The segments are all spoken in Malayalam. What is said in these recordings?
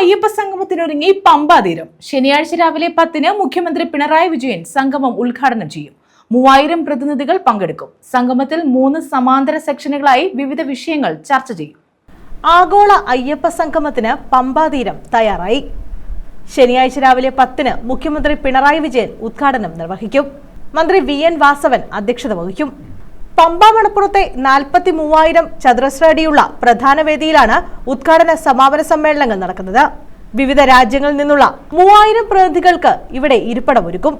അയ്യപ്പ സംഗമത്തിനൊരുങ്ങി പമ്പാ തീരം. ശനിയാഴ്ച രാവിലെ 10-ന് മുഖ്യമന്ത്രി പിണറായി വിജയൻ സംഗമം ഉദ്ഘാടനം ചെയ്യും. 3000 പ്രതിനിധികൾ പങ്കെടുക്കും. സംഗമത്തിൽ 3 സമാന്തര സെക്ഷനുകളായി വിവിധ വിഷയങ്ങൾ ചർച്ച ചെയ്യും. ആഗോള അയ്യപ്പ സംഗമത്തിന് പമ്പാ തീരം തയ്യാറായി. ശനിയാഴ്ച രാവിലെ 10-ന് മുഖ്യമന്ത്രി പിണറായി വിജയൻ ഉദ്ഘാടനം നിർവഹിക്കും. മന്ത്രി VN വാസവൻ അധ്യക്ഷത വഹിക്കും. പമ്പ മണപ്പുറത്തെ 43,000 ചതുരശ്ര അടിയുള്ള പ്രധാന വേദിയിലാണ് ഉദ്ഘാടന സമാപന സമ്മേളനങ്ങൾ നടക്കുന്നത്. വിവിധ രാജ്യങ്ങളിൽ നിന്നുള്ള 3000 പ്രതിനിധികൾക്ക് ഇവിടെ ഇരിപ്പിടമൊരുക്കും.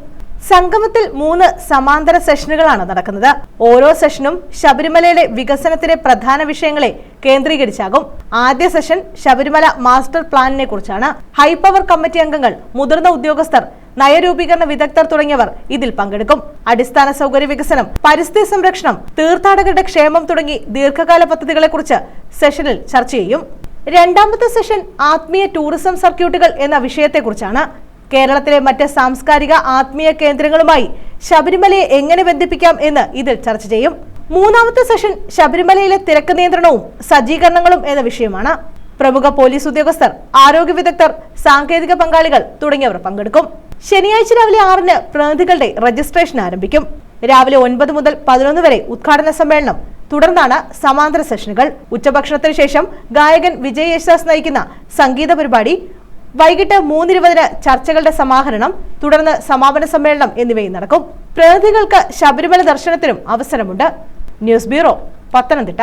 സംഗമത്തിൽ 3 സമാന്തര സെഷനുകളാണ് നടക്കുന്നത്. ഓരോ സെഷനും ശബരിമലയുടെ വികസനത്തിലെ പ്രധാന വിഷയങ്ങളെ കേന്ദ്രീകരിച്ചാകും. ആദ്യ സെഷൻ ശബരിമല മാസ്റ്റർ പ്ലാനിനെ കുറിച്ചാണ്. ഹൈപവർ കമ്മിറ്റി അംഗങ്ങൾ, മുതിർന്ന ഉദ്യോഗസ്ഥർ, നയരൂപീകരണ വിദഗ്ധർ തുടങ്ങിയവർ ഇതിൽ പങ്കെടുക്കും. അടിസ്ഥാന സൗകര്യ വികസനം, പരിസ്ഥിതി സംരക്ഷണം, തീർത്ഥാടകരുടെ ക്ഷേമം തുടങ്ങി ദീർഘകാല പദ്ധതികളെക്കുറിച്ച് സെഷനിൽ ചർച്ച ചെയ്യും. രണ്ടാമത്തെ സെഷൻ ആത്മീയ ടൂറിസം സർക്യൂട്ടുകൾ എന്ന വിഷയത്തെക്കുറിച്ചാണ്. കേരളത്തിലെ മറ്റ് സാംസ്കാരിക ആത്മീയ കേന്ദ്രങ്ങളുമായി ശബരിമലയെ എങ്ങനെ ബന്ധിപ്പിക്കാം എന്ന് ഇതിൽ ചർച്ച ചെയ്യും. മൂന്നാമത്തെ സെഷൻ ശബരിമലയിലെ തിരക്ക് നിയന്ത്രണവും സജ്ജീകരണങ്ങളും എന്ന വിഷയമാണ്. പ്രമുഖ പോലീസ് ഉദ്യോഗസ്ഥർ, ആരോഗ്യ വിദഗ്ധർ, സാങ്കേതിക പങ്കാളികൾ തുടങ്ങിയവർ പങ്കെടുക്കും. ശനിയാഴ്ച രാവിലെ 6-ന് പ്രതിനിധികളുടെ രജിസ്ട്രേഷൻ ആരംഭിക്കും. രാവിലെ 9 മുതൽ 11 വരെ ഉദ്ഘാടന സമ്മേളനം. തുടർന്നാണ് സമാന്തര സെഷനുകൾ. ഉച്ചഭക്ഷണത്തിന് ശേഷം ഗായകൻ വിജയ് യേശുദാസ് നയിക്കുന്ന സംഗീത പരിപാടി. വൈകിട്ട് 3:20-ന് ചർച്ചകളുടെ സമാഹരണം, തുടർന്ന് സമാപന സമ്മേളനം എന്നിവയും നടക്കും. പ്രതിനിധികൾക്ക് ശബരിമല ദർശനത്തിനും അവസരമുണ്ട്. News bureau, Pathanamthitta.